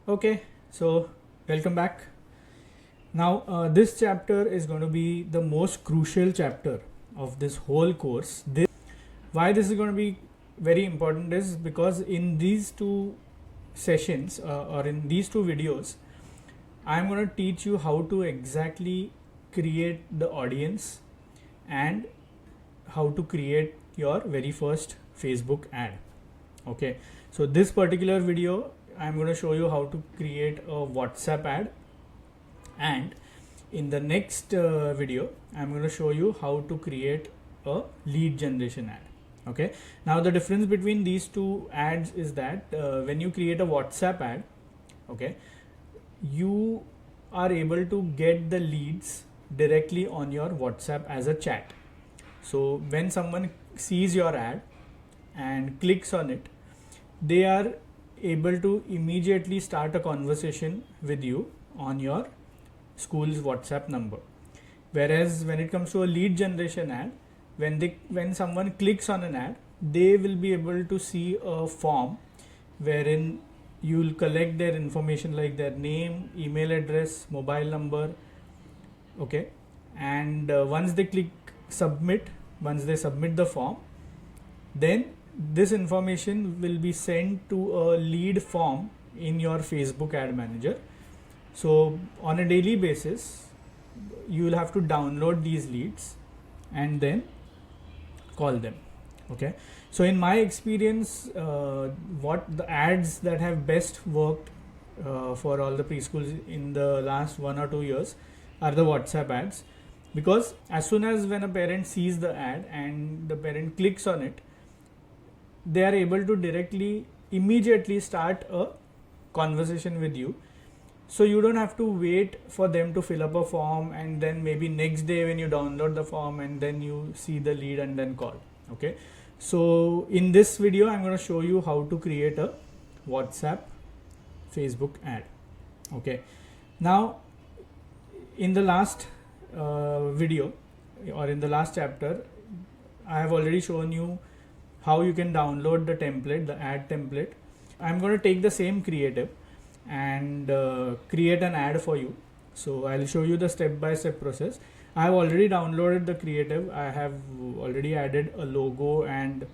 Okay, so welcome back. Now, this chapter is going to be the most crucial chapter of this whole course. Why this is going to be very important is because in these two sessions or in these two videos, I'm going to teach you how to exactly create the audience and how to create your very first Facebook ad. Okay, so this particular video I'm going to show you how to create a WhatsApp ad, and in the next video I'm going to show you how to create a lead generation ad. Okay, now the difference between these two ads is that when you create a WhatsApp ad, okay, you are able to get the leads directly on your WhatsApp as a chat. So when someone sees your ad and clicks on it, they are able to immediately start a conversation with you on your school's WhatsApp number. Whereas when it comes to a lead generation ad, when someone clicks on an ad, they will be able to see a form wherein you'll collect their information like their name, email address, mobile number. Okay, and once they submit the form, then this information will be sent to a lead form in your Facebook ad manager. So on a daily basis, you will have to download these leads and then call them. Okay, so in my experience, what the ads that have best worked for all the preschools in the last 1 or 2 years are the WhatsApp ads, because as soon as when a parent sees the ad and the parent clicks on it, they are able to immediately start a conversation with you. So you don't have to wait for them to fill up a form and then maybe next day when you download the form and then you see the lead and then call. Okay, so in this video I'm going to show you how to create a WhatsApp Facebook ad. Okay, now in the last video or in the last chapter, I have already shown you how you can download the template, the ad template. I'm going to take the same creative and create an ad for you. So I'll show you the step-by-step process. I have already downloaded the creative. I have already added a logo and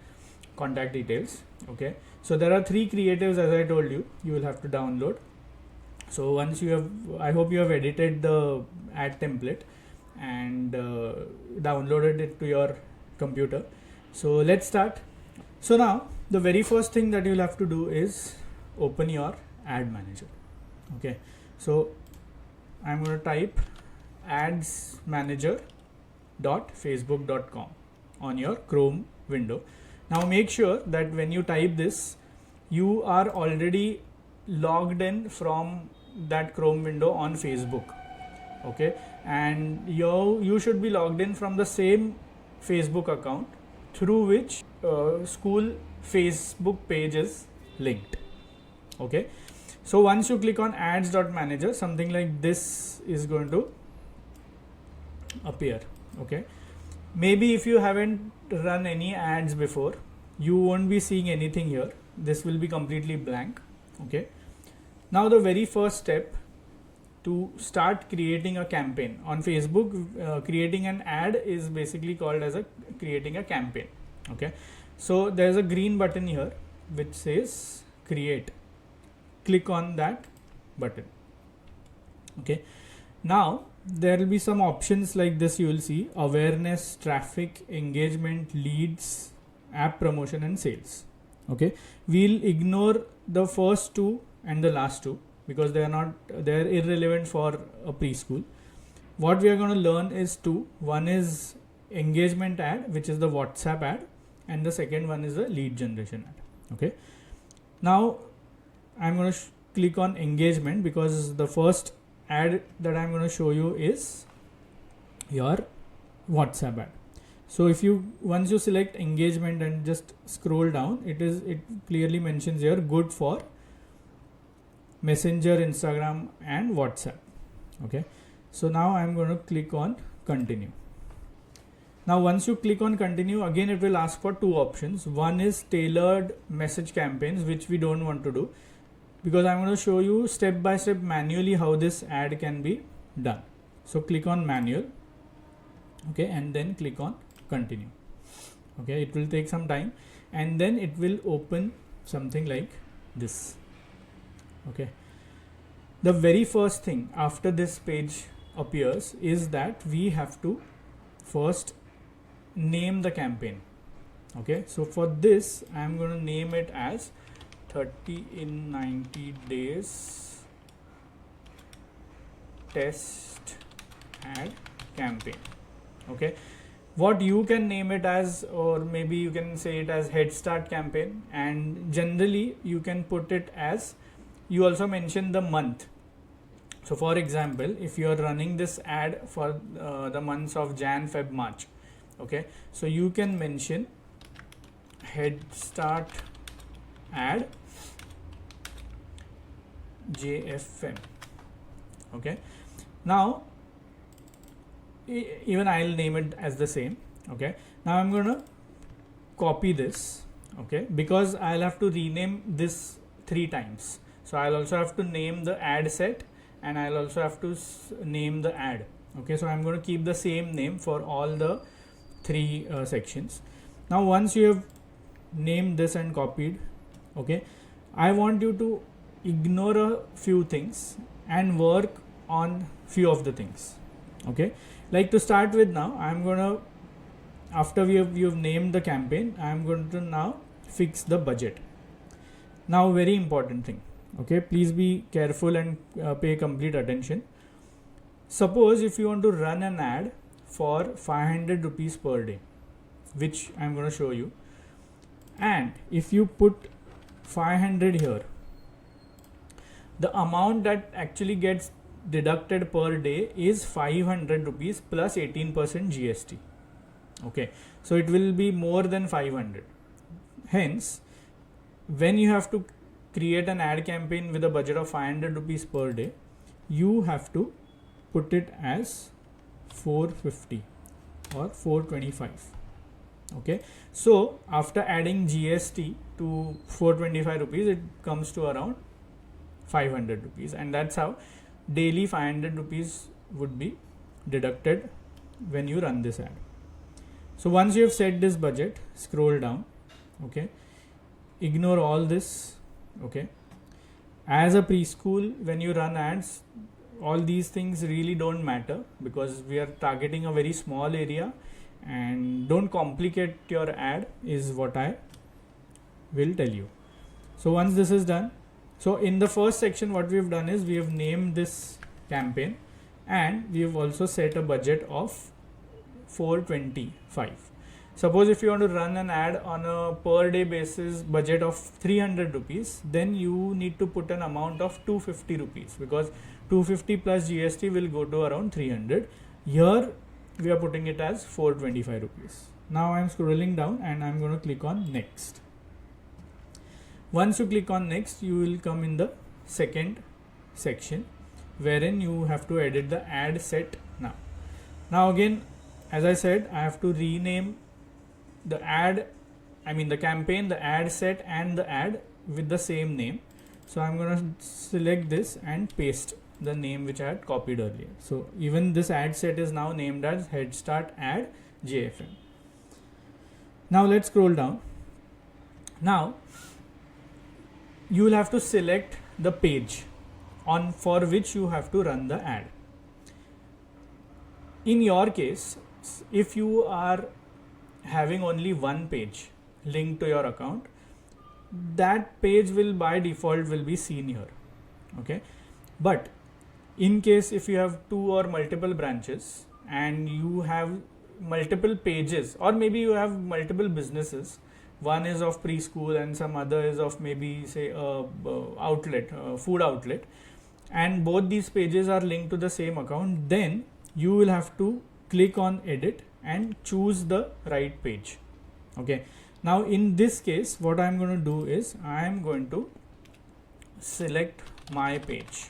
contact details. Okay, so there are 3 creatives, as I told you, you will have to download. So once you have, I hope you have edited the ad template and downloaded it to your computer. So let's start. So now the very first thing that you'll have to do is open your ad manager. Okay, so I'm going to type adsmanager.facebook.com on your Chrome window. Now make sure that when you type this, you are already logged in from that Chrome window on Facebook. Okay, and you should be logged in from the same Facebook account through which school Facebook page is linked. Okay, so once you click on ads.manager, something like this is going to appear. Okay, maybe if you haven't run any ads before, you won't be seeing anything here. This will be completely blank. Okay, now the very first step to start creating a campaign on Facebook, creating an ad is basically called as creating a campaign. Okay, so there's a green button here which says create. Click on that button. Okay, now there will be some options like this. You will see awareness, traffic, engagement, leads, app promotion and sales. Okay, we'll ignore the first 2 and the last 2 because they're irrelevant for a preschool. What we are going to learn is 2. One is engagement ad, which is the WhatsApp ad, and the second one is the lead generation ad. Okay, now I'm going to click on engagement because the first ad that I'm going to show you is your WhatsApp ad. So once you select engagement and just scroll down, it clearly mentions here good for Messenger, Instagram and WhatsApp. Okay, so now I'm going to click on continue. Now once you click on continue, again it will ask for 2 options. One is tailored message campaigns, which we don't want to do. because I'm going to show you step by step manually how this ad can be done. So click on manual, okay, and then click on continue. Okay, it will take some time and then it will open something like this. Okay, the very first thing after this page appears is that we have to first name the campaign. Okay, so for this I am going to name it as 30 in 90 days test ad campaign. Okay, what you can name it as, or maybe you can say it as Head Start campaign, and generally you can put it as, you also mention the month. So for example, if you are running this ad for the months of Jan, Feb, March, okay, so you can mention Head Start ad JFM. Okay, now even I'll name it as the same. Okay, now I'm gonna copy this, okay, because I'll have to rename this 3 times. So I'll also have to name the ad set and I'll also have to name the ad. Okay, so I'm going to keep the same name for all the 3 sections. Now once you have named this and copied, okay, I want you to ignore a few things and work on few of the things. Okay, like to start with, now I'm gonna, after you've named the campaign, I'm going to now fix the budget. Now very important thing, okay, please be careful and pay complete attention. Suppose if you want to run an ad for 500 rupees per day, which I'm going to show you, and if you put 500 here, the amount that actually gets deducted per day is 500 rupees plus 18% GST. Okay, so it will be more than 500. Hence, when you have to create an ad campaign with a budget of 500 rupees per day, you have to put it as 450 or 425. Okay, so after adding GST to 425 rupees, it comes to around 500 rupees, and that's how daily 500 rupees would be deducted when you run this ad. So once you have set this budget, scroll down, okay, ignore all this. Okay, as a preschool, when you run ads, all these things really don't matter because we are targeting a very small area, and don't complicate your ad is what I will tell you. So once this is done, so in the first section what we have done is we have named this campaign and we have also set a budget of 425. Suppose if you want to run an ad on a per day basis budget of 300 rupees, then you need to put an amount of 250 rupees because 250 plus GST will go to around 300. Here we are putting it as 425 rupees. Now I am scrolling down and I am going to click on next. Once you click on next, you will come in the second section wherein you have to edit the ad set now. Now again, as I said, I have to rename the ad, the campaign, the ad set and the ad with the same name. So I'm going to select this and paste the name which I had copied earlier. So even this ad set is now named as Head Start Ad JFM. Now let's scroll down. Now you will have to select the page on for which you have to run the ad. In your case, if you are having only one page linked to your account, that page will by default will be seen here. Okay, but in case if you have 2 or multiple branches and you have multiple pages, or maybe you have multiple businesses, one is of preschool and some other is of maybe say outlet, food outlet, and both these pages are linked to the same account, then you will have to click on edit and choose the right page. Okay, now in this case what I am going to do is I am going to select my page.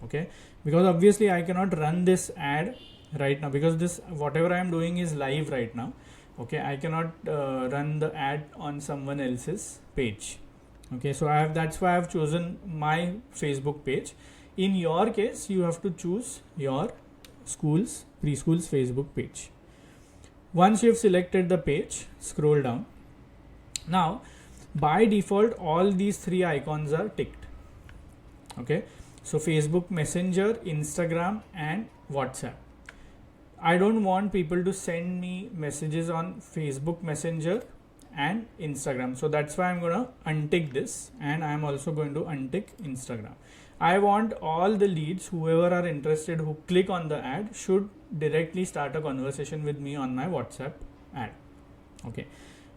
Okay, because obviously I cannot run this ad right now because this whatever I am doing is live right now. Okay, I cannot run the ad on someone else's page. Okay, so that's why I've chosen my Facebook page. In your case, you have to choose your preschool's Facebook page. Once you've selected the page, scroll down. Now, by default, all these three icons are ticked. Okay, so Facebook Messenger, Instagram, and WhatsApp. I don't want people to send me messages on Facebook Messenger and Instagram, so that's why I'm gonna untick this, and I'm also going to untick Instagram. I want all the leads, whoever are interested, who click on the ad, should directly start a conversation with me on my WhatsApp ad. Okay,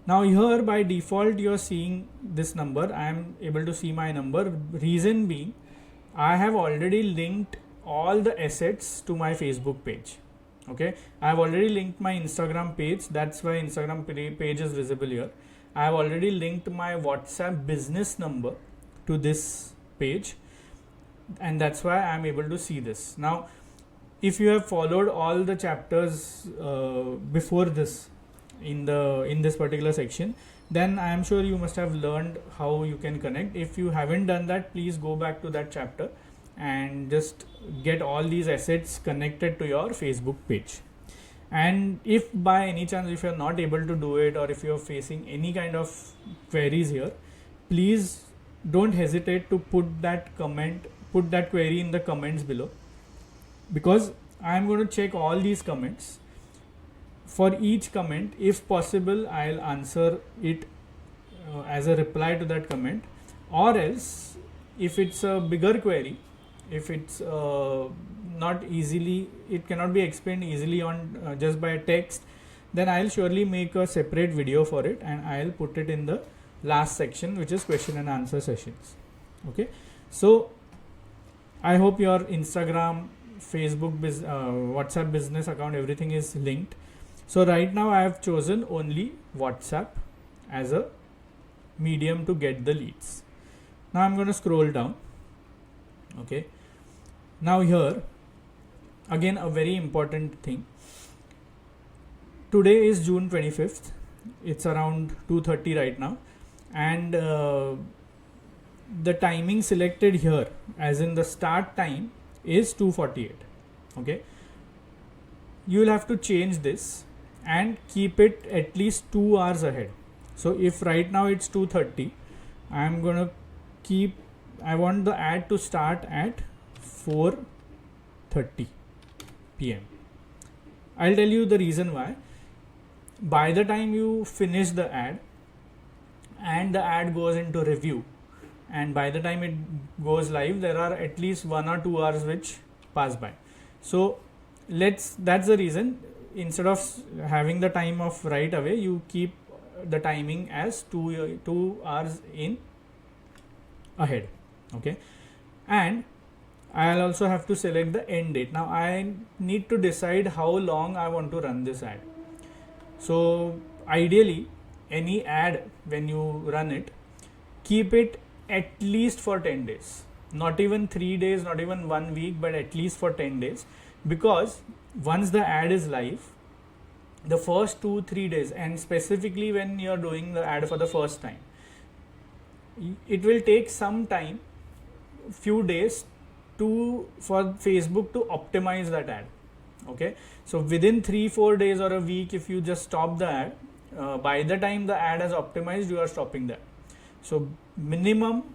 now here by default you're seeing this number. I am able to see my number. Reason being, I have already linked all the assets to my Facebook page. Okay, I have already linked my Instagram page, that's why Instagram page is visible here. I have already linked my WhatsApp business number to this page, and that's why I am able to see this. Now, if you have followed all the chapters before this in this particular section, then I am sure you must have learned how you can connect. If you haven't done that, please go back to that chapter and just get all these assets connected to your Facebook page. And if by any chance, if you're not able to do it, or if you're facing any kind of queries here, please don't hesitate to put that query in the comments below, because I'm going to check all these comments. For each comment, if possible, I'll answer it as a reply to that comment, or else if it's a bigger query, if it's not easily, it cannot be explained easily on just by text, then I'll surely make a separate video for it, and I'll put it in the last section, which is question and answer sessions. Okay, so I hope your Instagram, Facebook, WhatsApp business account, everything is linked. So right now I have chosen only WhatsApp as a medium to get the leads. Now I'm going to scroll down. Okay, now here again a very important thing. Today is June 25th. It's around 2:30 right now, and the timing selected here, as in the start time, is 2:48. Okay, you will have to change this and keep it at least 2 hours ahead. So if right now it's 2:30, I'm gonna I want the ad to start at 4:30 p.m. I'll tell you the reason why. By the time you finish the ad and the ad goes into review, and by the time it goes live, there are at least 1 or 2 hours which pass by. So that's the reason. Instead of having the time of right away, you keep the timing as 2 hours in ahead. Okay, and I'll also have to select the end date. Now I need to decide how long I want to run this ad. So ideally, any ad, when you run it, keep it at least for 10 days, not even 3 days, not even 1 week, but at least for 10 days, because once the ad is live, the first 2-3 days, and specifically when you're doing the ad for the first time, it will take some time, few days, for Facebook to optimize that ad. Okay, so within 3-4 days or a week, if you just stop the ad, by the time the ad has optimized, you are stopping that. So minimum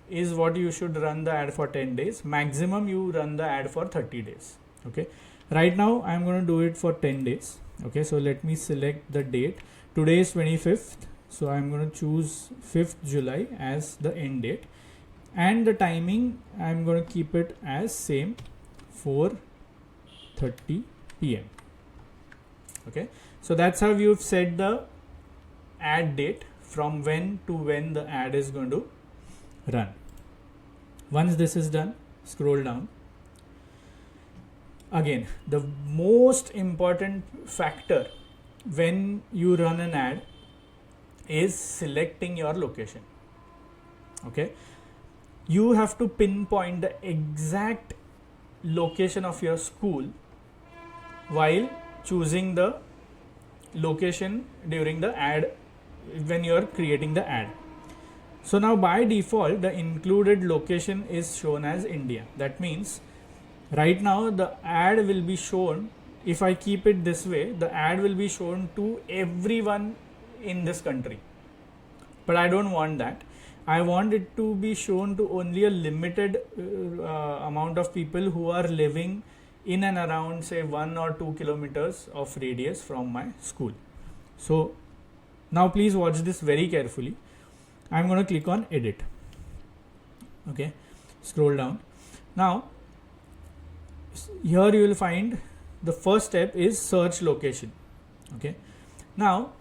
is what you should run the ad for 10 days, maximum you run the ad for 30 days. Okay, right now I'm going to do it for 10 days. Okay, so let me select the date. Today is 25th, so I'm going to choose 5th July as the end date, and the timing I'm going to keep it as same, 4:30 p.m. Okay, so that's how you've set the ad date, from when to when the ad is going to run. Once this is done, scroll down. Again, the most important factor when you run an ad is selecting your location. Okay, you have to pinpoint the exact location of your school while choosing the location during the ad, when you are creating the ad. So now by default the included location is shown as India. That means right now the ad will be shown, if I keep it this way, the ad will be shown to everyone in this country. But I don't want that. I want it to be shown to only a limited amount of people who are living in and around say 1 or 2 kilometers of radius from my school. So now please watch this very carefully. I'm going to click on edit. Okay, scroll down. Now here you will find the first step is search location. Okay, now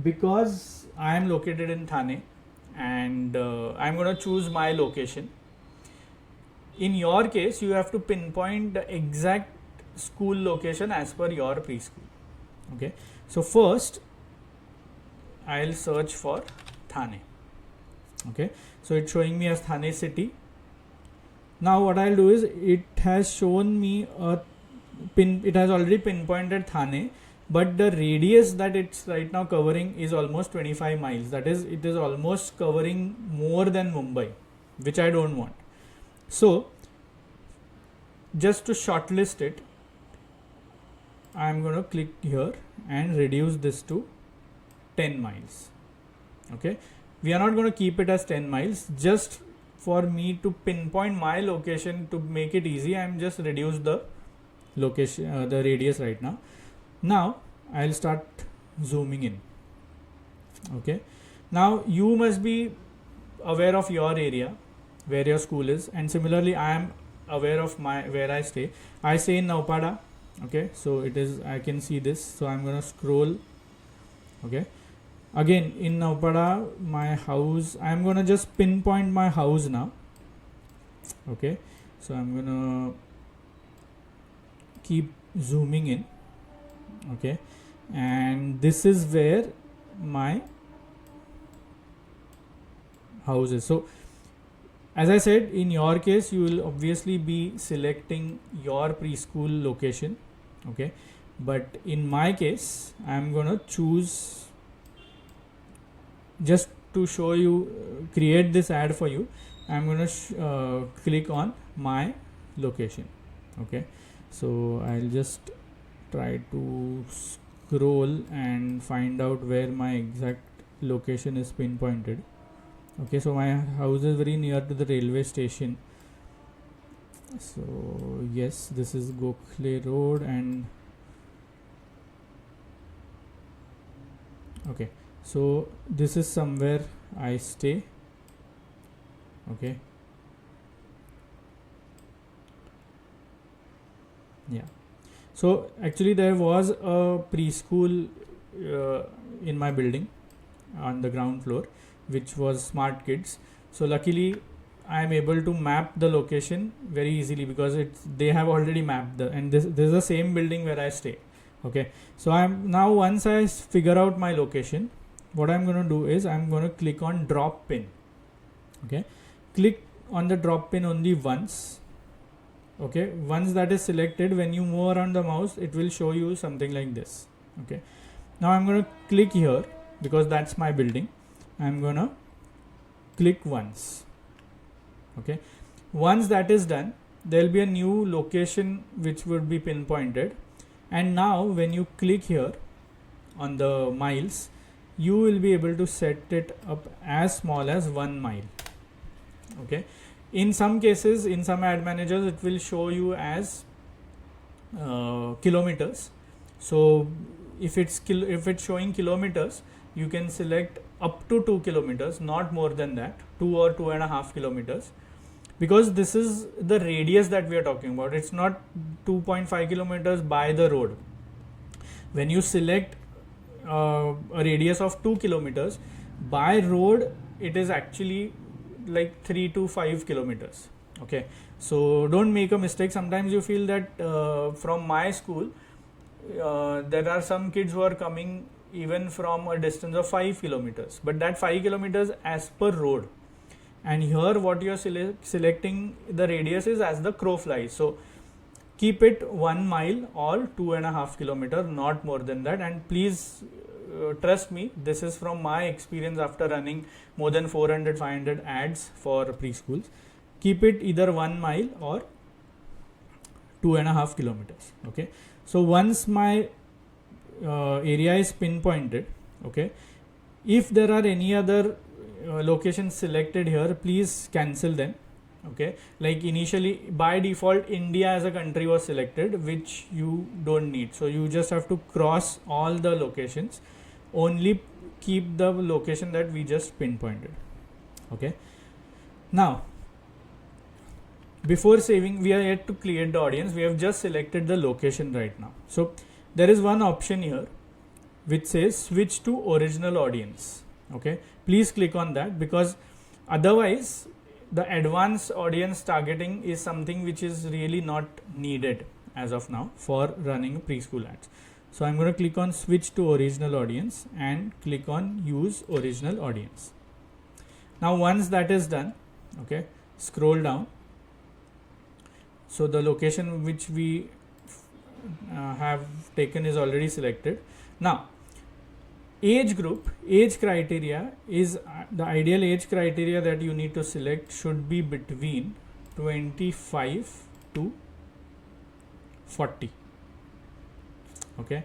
because I am located in Thane and I'm going to choose my location. In your case you have to pinpoint the exact school location as per your preschool. Okay, so first I'll search for Thane. Okay, so it's showing me as Thane city. Now what I'll do is, it has shown me it has already pinpointed Thane, but the radius that it's right now covering is almost 25 miles. That is, it is almost covering more than Mumbai, which I don't want. So just to shortlist it, I'm going to click here and reduce this to 10 miles. Okay, we are not going to keep it as 10 miles. Just for me to pinpoint my location, to make it easy, I'm just reduce the location, the radius right now. Now I'll start zooming in. Okay, now you must be aware of your area where your school is, and similarly I am aware of where I stay. I stay in Naupada. Okay, so it is, I can see this, so I'm going to scroll. Okay, again in Naupada, my house, I'm going to just pinpoint my house now. Okay, so I'm going to keep zooming in. Okay, and this is where my house is. So as I said, in your case you will obviously be selecting your preschool location. Okay, but in my case I'm gonna choose, just to show you, create this ad for you, I'm gonna click on my location. Okay, so I'll just try to scroll and find out where my exact location is pinpointed. Okay, so my house is very near to the railway station. So yes, this is Gokhale Road, and okay, so this is somewhere I stay. Okay, yeah, so actually there was a preschool in my building on the ground floor, which was Smart Kids. So luckily I am able to map the location very easily, because they have already mapped and this is the same building where I stay. Okay, so I'm now, once I figure out my location, what I'm going to do is I'm going to click on drop pin. Okay, click on the drop pin only once. Okay, once that is selected, when you move around the mouse, it will show you something like this. Okay, now I'm going to click here because that's my building. I'm going to click once. Okay, once that is done, there will be a new location which would be pinpointed, and now when you click here on the miles, you will be able to set it up as small as 1 mile. Okay, in some cases, in some ad managers, it will show you as kilometers. So if it's showing kilometers, you can select up to 2 kilometers, not more than that, 2 or 2.5 kilometers, because this is the radius that we are talking about. It's not 2.5 kilometers by the road. When you select a radius of 2 kilometers by road, it is actually like 3 to 5 kilometers. Okay, so don't make a mistake. Sometimes you feel that from my school there are some kids who are coming even from a distance of 5 kilometers, but that 5 kilometers as per road, and here what you are selecting the radius is as the crow flies. So keep it 1 mile or 2.5 kilometer, not more than that, and please trust me, this is from my experience after running more than 400-500 ads for preschools. Keep it either 1 mile or 2.5 kilometers. Okay, so once my area is pinpointed, okay, if there are any other locations selected here, please cancel them. Okay, like initially by default India as a country was selected, which you don't need, so you just have to cross all the locations, only keep the location that we just pinpointed. Okay, now before saving, we are yet to create the audience, we have just selected the location right now. So there is one option here which says switch to original audience. Okay, please click on that, because otherwise the advanced audience targeting is something which is really not needed as of now for running preschool ads. So I'm going to click on switch to original audience and click on use original audience. Now once that is done, okay, scroll down. So the location which we have taken is already selected. Now age group, age criteria is the ideal age criteria that you need to select should be between 25 to 40. Okay,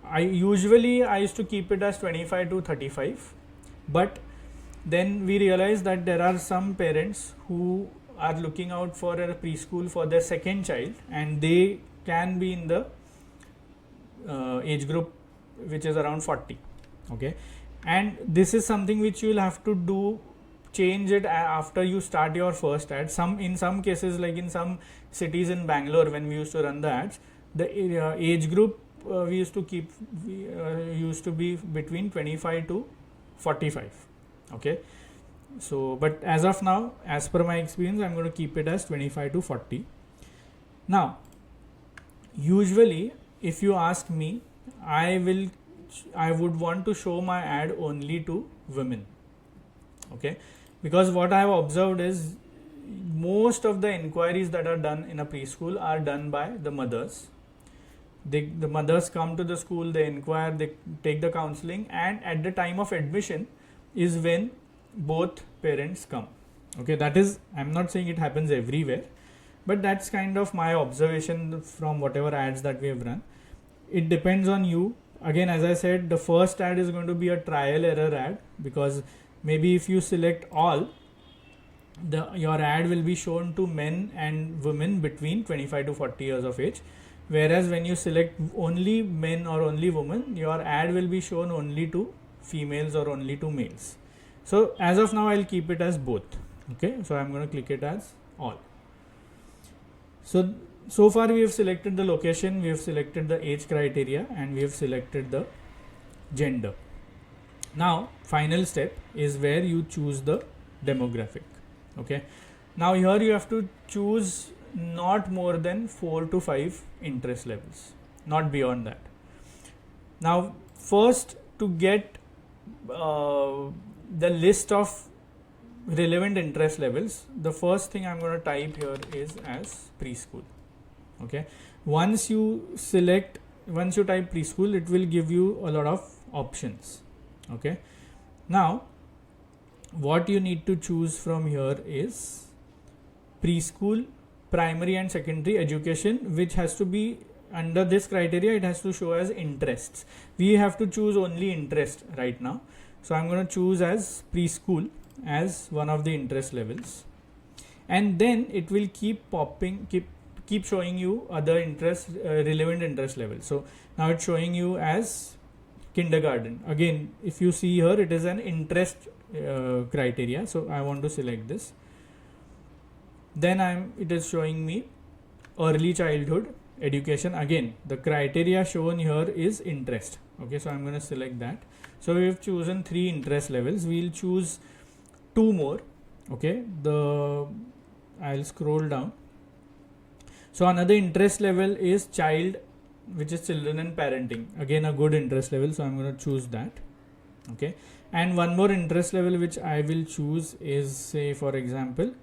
I used to keep it as 25 to 35, but then we realized that there are some parents who are looking out for a preschool for their second child, and they can be in the age group which is around 40. Okay, and this is something which you will have to do, change it after you start your first ad. In some cases, like in some cities in Bangalore, when we used to run the ads, the age group we used to keep used to be between 25 to 45. Okay, so but as of now, as per my experience, I'm going to keep it as 25 to 40. Now usually if you ask me, I would want to show my ad only to women. Okay, because what I have observed is most of the inquiries that are done in a preschool are done by the mothers. The mothers come to the school, they inquire, they take the counseling, and at the time of admission is when both parents come. Okay, that is, I'm not saying it happens everywhere, but that's kind of my observation from whatever ads that we have run. It depends on you. Again, as I said, the first ad is going to be a trial error ad, because maybe if you select all, your ad will be shown to men and women between 25 to 40 years of age, whereas when you select only men or only women, your ad will be shown only to females or only to males. So as of now, I'll keep it as both. Okay, so I'm going to click it as all. So far we have selected the location, we have selected the age criteria, and we have selected the gender. Now final step is where you choose the demographic. Okay, now here you have to choose not more than 4 to 5 interest levels, not beyond that. Now first, to get the list of relevant interest levels, the first thing I'm going to type here is as preschool. Okay, once you type preschool, it will give you a lot of options. Okay, now what you need to choose from here is preschool, primary and secondary education, which has to be under this criteria. It has to show as interests. We have to choose only interest right now, so I'm going to choose as preschool as one of the interest levels, and then it will keep showing you other relevant interest levels. So now it's showing you as kindergarten. Again, if you see here, it is an interest criteria, so I want to select this. Then it is showing me early childhood education. Again, the criteria shown here is interest. Okay, so I'm going to select that. So we have chosen 3 interest levels. We'll choose 2 more. Okay, I'll scroll down. So another interest level is child, which is children and parenting. Again, a good interest level, so I'm going to choose that. Okay, and one more interest level which I will choose is, say for example,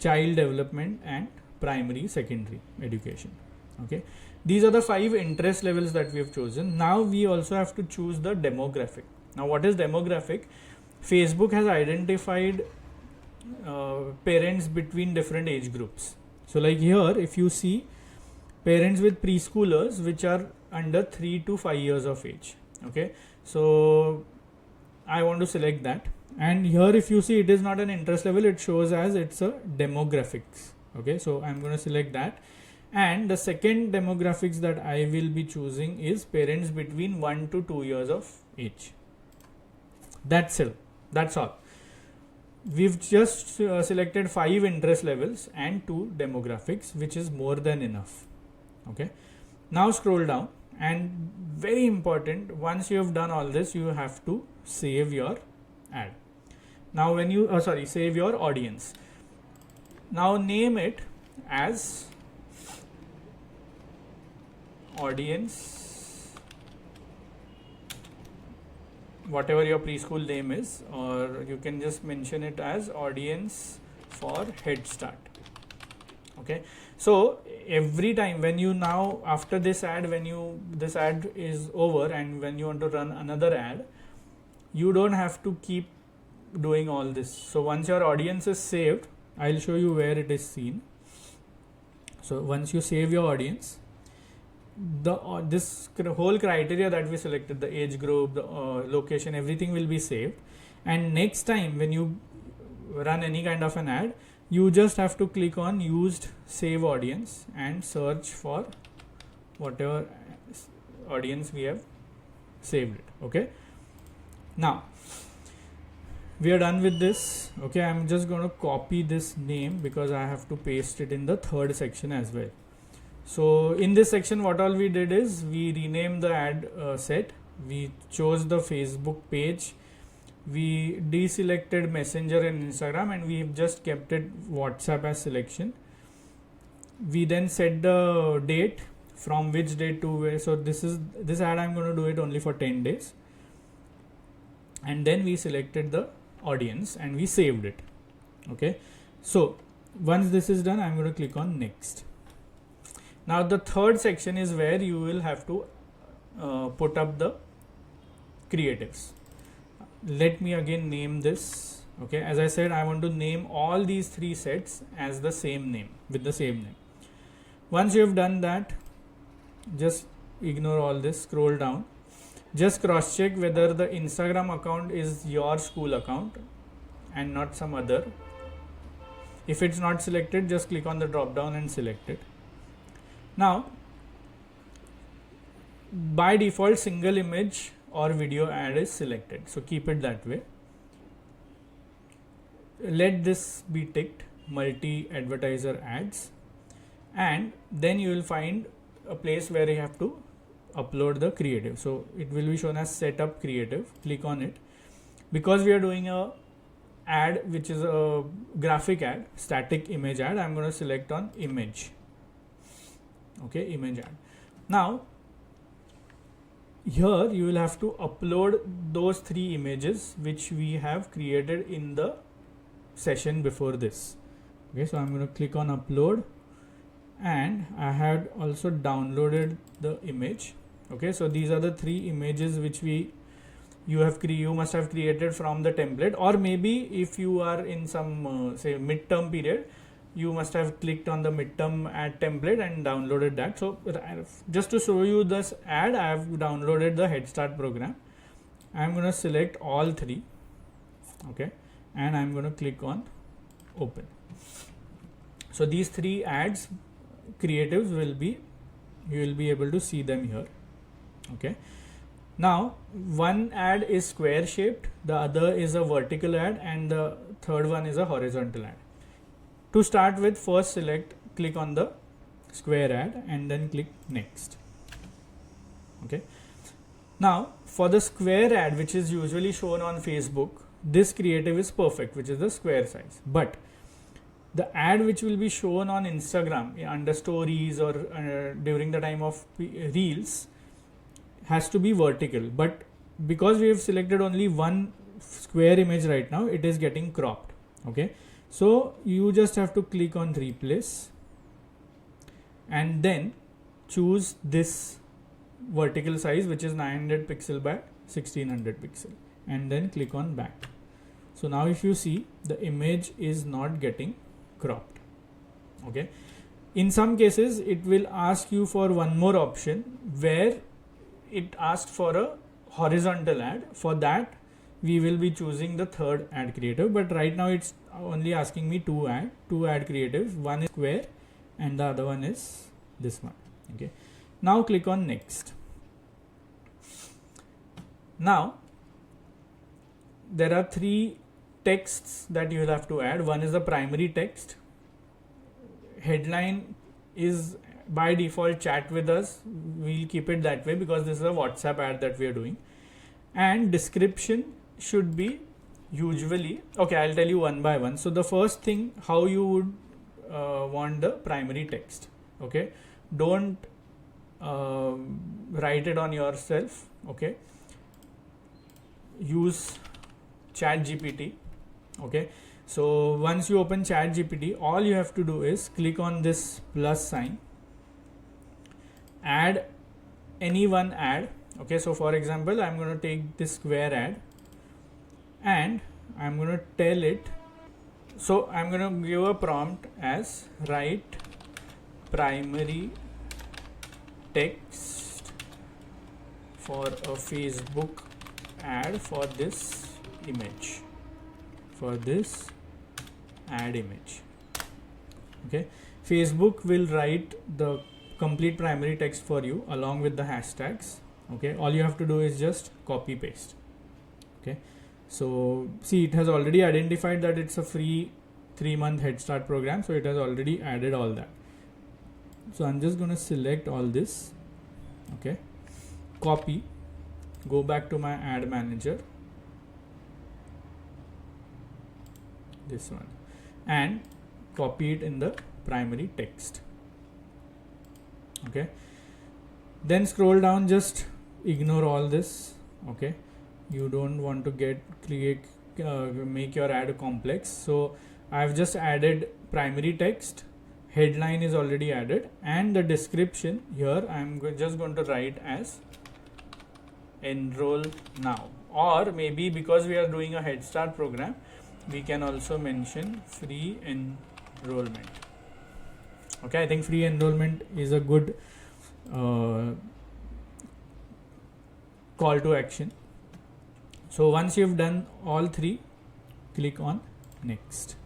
child development and primary secondary education. Okay, these are the 5 interest levels that we have chosen. Now we also have to choose the demographic. Now what is demographic? Facebook has identified parents between different age groups. So like here, if you see parents with preschoolers which are under 3 to 5 years of age. Okay, so I want to select that, and here if you see, it is not an interest level, it shows as it's a demographics. Okay, so I'm going to select that, and the second demographics that I will be choosing is parents between 1 to 2 years of age. That's all. We've just selected 5 interest levels and 2 demographics, which is more than enough. Okay, now scroll down, and very important, once you have done all this, you have to save your ad. Now when you save your audience. Now name it as audience, whatever your preschool name is, or you can just mention it as audience for Head Start. Okay, so every time when you, now after this ad, this ad is over and when you want to run another ad, you don't have to keep doing all this. So once your audience is saved, I'll show you where it is seen. So once you save your audience, this whole criteria that we selected, the age group, the location, everything will be saved, and next time when you run any kind of an ad, you just have to click on used save audience and search for whatever audience we have saved it. Okay, now we are done with this. Okay, I'm just going to copy this name because I have to paste it in the third section as well. So in this section, what all we did is we renamed the ad set, we chose the Facebook page, we deselected Messenger and Instagram, and we've just kept it WhatsApp as selection. We then set the date, from which date to where. So this ad I'm going to do it only for 10 days, and then we selected the audience and we saved it. Okay, so once this is done, I'm going to click on next. Now the third section is where you will have to put up the creatives. Let me again name this. Okay, as I said, I want to name all these 3 sets as the same name, with the same name. Once you have done that, just ignore all this, scroll down, just cross check whether the Instagram account is your school account and not some other. If it's not selected, just click on the drop down and select it. Now by default, single image or video ad is selected, so keep it that way. Let this be ticked, multi advertiser ads, and then you will find a place where you have to upload the creative. So it will be shown as setup creative. Click on it. Because we are doing a ad which is a graphic ad, static image ad, I'm going to select on image. Okay, image ad. Now here you will have to upload those 3 images which we have created in the session before this. Okay, so I'm going to click on upload, and I had also downloaded the image. Okay, so these are the 3 images which you must have created from the template, or maybe if you are in some say midterm period, you must have clicked on the midterm ad template and downloaded that. So just to show you this ad, I have downloaded the Head Start program. I'm going to select all 3. Okay, and I'm going to click on open. So these 3 ads creatives you will be able to see them here. Okay, now one ad is square shaped, the other is a vertical ad, and the third one is a horizontal ad. To start with, first click on the square ad and then click next. Okay, now for the square ad, which is usually shown on Facebook, this creative is perfect, which is the square size. But the ad which will be shown on Instagram under stories or during the time of reels has to be vertical, but because we have selected only one square image right now, it is getting cropped. Okay, so you just have to click on replace, and then choose this vertical size, which is 900 pixel by 1600 pixel, and then click on back. So now if you see, the image is not getting cropped. Okay, in some cases it will ask you for one more option where it asked for a horizontal ad. For that we will be choosing the third ad creative, but right now it's only asking me two ad creatives. One is square and the other one is this one. Okay, now click on next. Now there are three texts that you will have to add. One is the primary text. Headline is by default chat with us. We'll keep it that way because this is a WhatsApp ad that we are doing. And description should be usually, okay, I'll tell you one by one. So the first thing, how you would want the primary text. Okay, don't write it on yourself. Okay, use ChatGPT. Okay, so once you open ChatGPT, all you have to do is click on this plus sign, add any one ad. Okay, so for example, I'm going to take this square ad and I'm going to tell it, so I'm going to give a prompt as write primary text for a Facebook ad for this image, for this ad image. Okay, Facebook will write the complete primary text for you along with the hashtags. Okay, all you have to do is just copy paste. Okay, so see, it has already identified that it's a free 3-month head start program, so it has already added all that. So I'm just going to select all this. Okay, copy, go back to my ad manager, this one, and copy it in the primary text. Okay, then scroll down, just ignore all this. Okay, you don't want to make your ad complex. So I've just added primary text, headline is already added, and the description here I'm just going to write as enroll now, or maybe because we are doing a head start program, we can also mention free enrollment. Okay, I think free enrollment is a good call to action. So once you've done all three, click on next.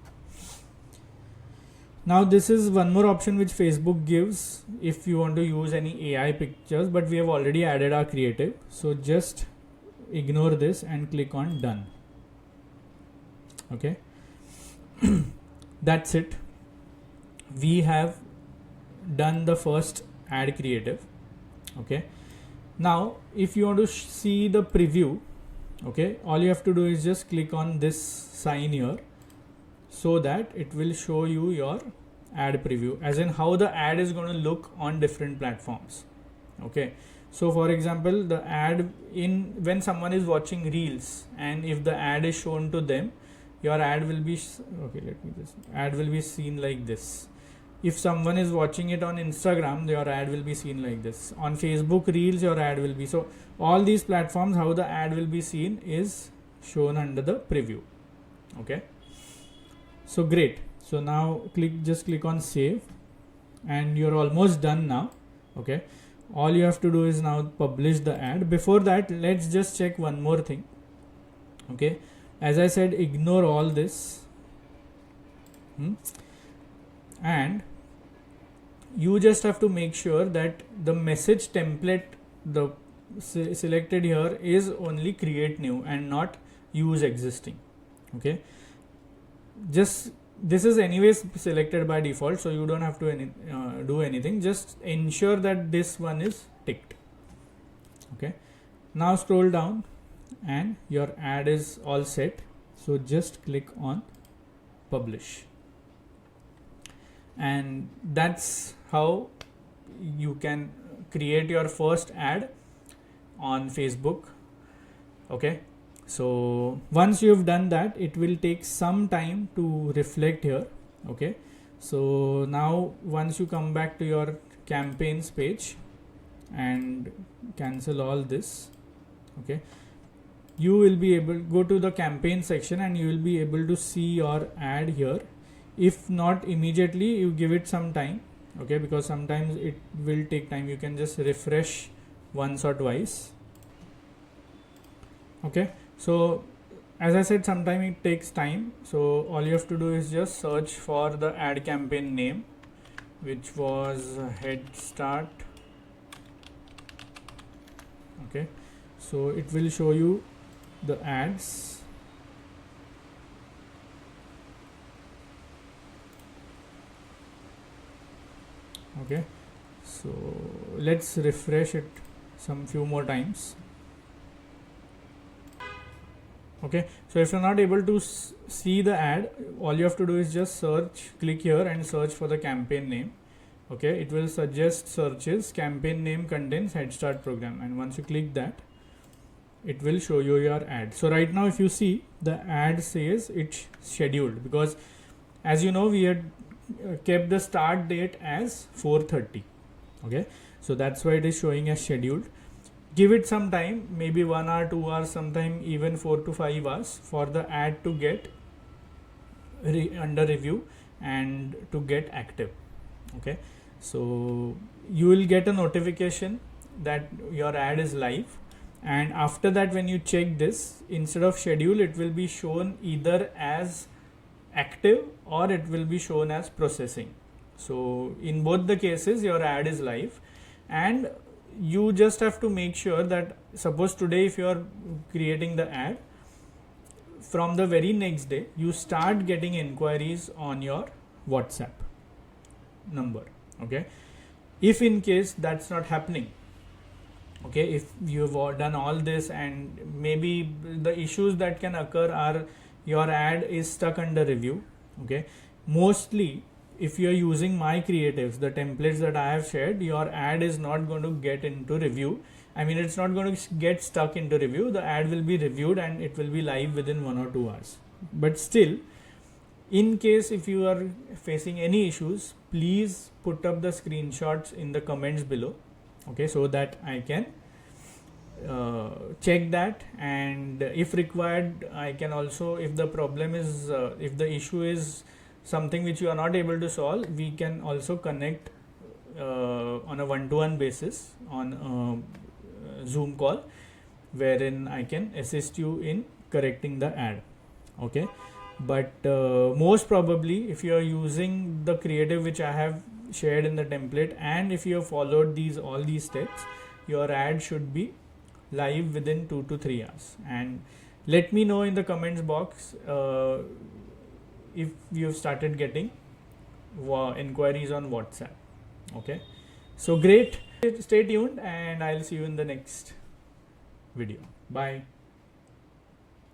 Now this is one more option which Facebook gives if you want to use any AI pictures, but we have already added our creative, so just ignore this and click on done. Okay, that's it. We have done the first ad creative. Okay, now if you want to see the preview, okay, all you have to do is just click on this sign here, so that it will show you your ad preview, as in how the ad is going to look on different platforms. Okay, so for example, the ad when someone is watching reels, and if the ad is shown to them, your ad will be ad will be seen like this. If someone is watching it on Instagram, your ad will be seen like this. On Facebook Reels, your ad will be. So all these platforms, how the ad will be seen is shown under the preview. Okay, so great. So now just click on save, and you're almost done now. Okay, all you have to do is now publish the ad. Before that, let's just check one more thing. Okay, as I said, ignore all this, and you just have to make sure that the message template selected here is only create new and not use existing. Okay, just this is anyways selected by default, so you don't have to do anything. Just ensure that this one is ticked. Okay, now scroll down and your ad is all set, so just click on publish, and that's how you can create your first ad on Facebook. Okay, so once you've done that, it will take some time to reflect here. Okay, so now once you come back to your campaigns page and cancel all this. Okay, you will be able go to the campaign section and you will be able to see your ad here. If not immediately, you give it some time, okay, because sometimes it will take time. You can just refresh once or twice. Okay, so as I said, sometime it takes time, so all you have to do is just search for the ad campaign name, which was Head Start. Okay, so it will show you the ads. Okay, so let's refresh it some few more times. Okay, so if you're not able to see the ad, all you have to do is just search, click here and search for the campaign name. Okay, it will suggest searches campaign name contains Head Start program, and once you click that, it will show you your ad. So right now if you see, the ad says it's scheduled, because as you know, we had kept the start date as 4:30. Okay, so that's why it is showing as scheduled. Give it some time, maybe 1 hour, 2 hours, sometime even 4 to 5 hours for the ad to get under review and to get active. Okay, so you will get a notification that your ad is live, and after that when you check this, instead of schedule, it will be shown either as active or it will be shown as processing. So in both the cases your ad is live, and you just have to make sure that, suppose today if you are creating the ad, from the very next day you start getting inquiries on your WhatsApp number. Okay, if in case that's not happening, okay, if you've done all this and maybe the issues that can occur are your ad is stuck under review. Okay, mostly if you are using my creatives, the templates that I have shared, your ad is not going to get into review. I mean, it's not going to get stuck into review. The ad will be reviewed and it will be live within 1 or 2 hours. But still, in case if you are facing any issues, please put up the screenshots in the comments below. Okay, so that I can check that, and if required, I can also, if the problem is, if the issue is something which you are not able to solve, we can also connect on a one-to-one basis on a Zoom call, wherein I can assist you in correcting the ad. Okay, but most probably if you are using the creative which I have shared in the template, and if you have followed all these steps, your ad should be live within 2 to 3 hours. And let me know in the comments box if you have started getting inquiries on WhatsApp. Okay, so great, stay tuned and I'll see you in the next video. Bye.